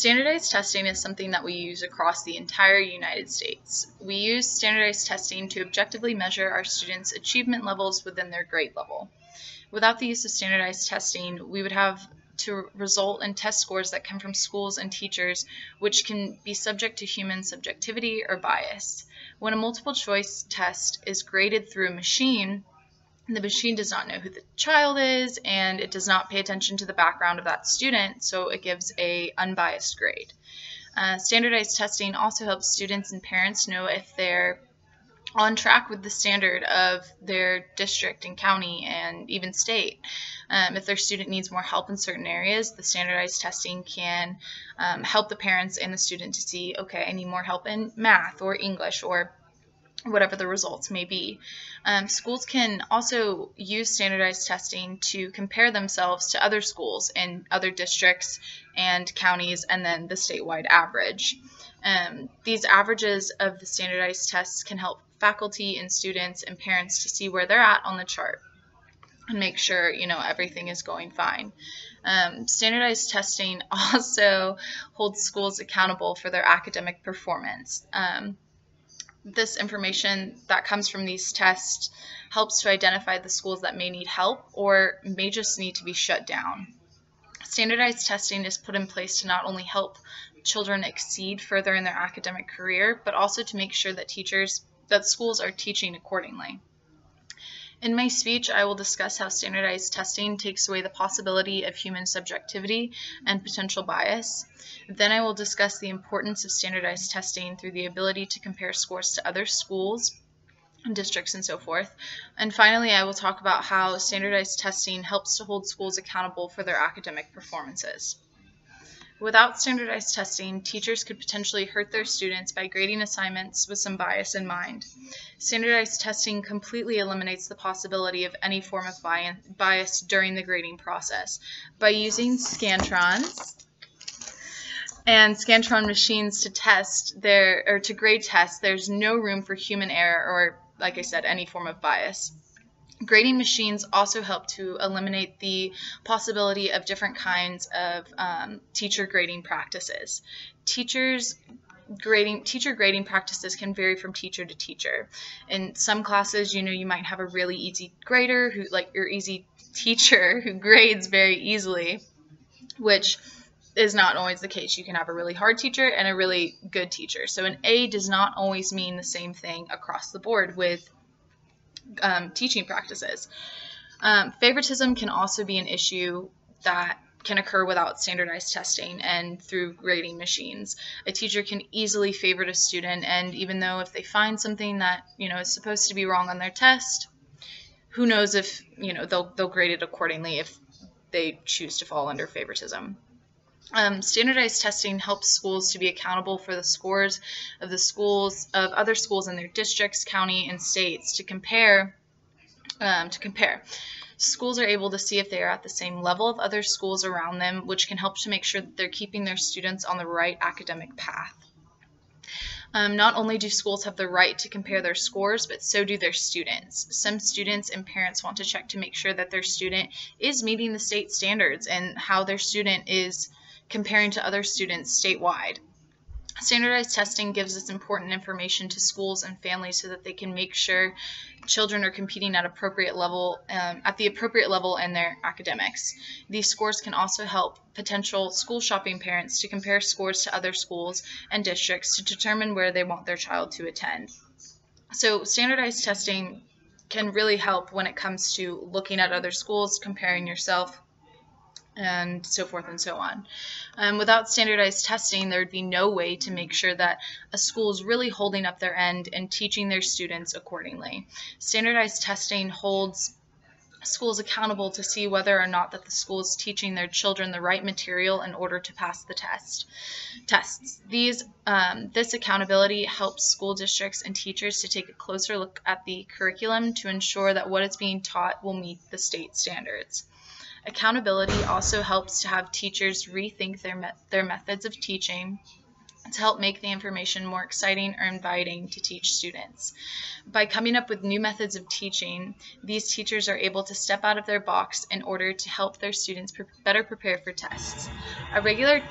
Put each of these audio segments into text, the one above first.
Standardized testing is something that we use across the entire United States. We use standardized testing to objectively measure our students' achievement levels within their grade level. Without the use of standardized testing, we would have to result in test scores that come from schools and teachers, which can be subject to human subjectivity or bias. When a multiple choice test is graded through a machine, the machine does not know who the child is, and it does not pay attention to the background of that student, so it gives an unbiased grade. Standardized testing also helps students and parents know if they're on track with the standard of their district and county and even state. If their student needs more help in certain areas, the standardized testing can help the parents and the student to see, okay, I need more help in math or English or whatever the results may be. Schools can also use standardized testing to compare themselves to other schools in other districts and counties, and then the statewide average. These averages of the standardized tests can help faculty and students and parents to see where they're at on the chart and make sure, everything is going fine. Standardized testing also holds schools accountable for their academic performance. This information that comes from these tests helps to identify the schools that may need help or may just need to be shut down. Standardized testing is put in place to not only help children exceed further in their academic career, but also to make sure that schools are teaching accordingly. In my speech, I will discuss how standardized testing takes away the possibility of human subjectivity and potential bias. Then I will discuss the importance of standardized testing through the ability to compare scores to other schools, districts, and so forth. And finally, I will talk about how standardized testing helps to hold schools accountable for their academic performances. Without standardized testing, teachers could potentially hurt their students by grading assignments with some bias in mind. Standardized testing completely eliminates the possibility of any form of bias during the grading process. By using scantrons and scantron machines to grade tests, there's no room for human error or, like I said, any form of bias. Grading machines also help to eliminate the possibility of different kinds of teacher grading practices. Teacher grading practices can vary from teacher to teacher. In some classes, you might have a really easy grader your easy teacher who grades very easily, which is not always the case. You can have a really hard teacher and a really good teacher. So an A does not always mean the same thing across the board with teaching practices. Favoritism can also be an issue that can occur without standardized testing and through grading machines. A teacher can easily favorite a student, and even though if they find something that is supposed to be wrong on their test, who knows if they'll grade it accordingly if they choose to fall under favoritism. Standardized testing helps schools to be accountable for the scores of other schools in their districts, county, and states to compare. Schools are able to see if they are at the same level of other schools around them, which can help to make sure that they're keeping their students on the right academic path. Not only do schools have the right to compare their scores, but so do their students. Some students and parents want to check to make sure that their student is meeting the state standards and how their student is comparing to other students statewide. Standardized testing gives this important information to schools and families so that they can make sure children are competing at the appropriate level in their academics. These scores can also help potential school shopping parents to compare scores to other schools and districts to determine where they want their child to attend. So standardized testing can really help when it comes to looking at other schools, comparing yourself, and so forth and so on. Without standardized testing, there would be no way to make sure that a school is really holding up their end and teaching their students accordingly. Standardized testing holds schools accountable to see whether or not that the school is teaching their children the right material in order to pass the tests. This accountability helps school districts and teachers to take a closer look at the curriculum to ensure that what is being taught will meet the state standards. Accountability also helps to have teachers rethink their methods of teaching to help make the information more exciting or inviting to teach students. By coming up with new methods of teaching, these teachers are able to step out of their box in order to help their students better prepare for tests. A regular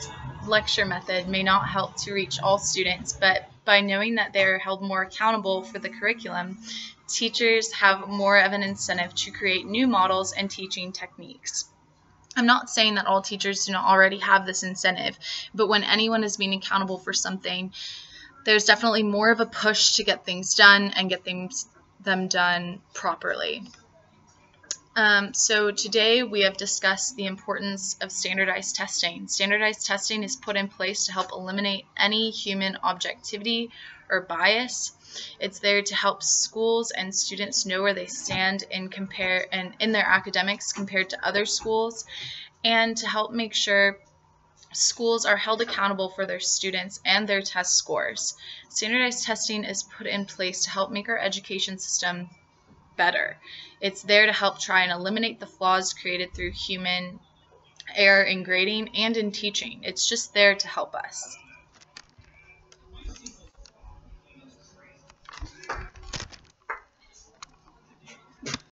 lecture method may not help to reach all students, but by knowing that they are held more accountable for the curriculum, teachers have more of an incentive to create new models and teaching techniques. I'm not saying that all teachers do not already have this incentive, but when anyone is being accountable for something, there's definitely more of a push to get things done and get them done properly. So today we have discussed the importance of standardized testing. Standardized testing is put in place to help eliminate any human objectivity or bias. It's there to help schools and students know where they stand in their academics compared to other schools, and to help make sure schools are held accountable for their students and their test scores. Standardized testing is put in place to help make our education system better. It's there to help try and eliminate the flaws created through human error in grading and in teaching. It's just there to help us.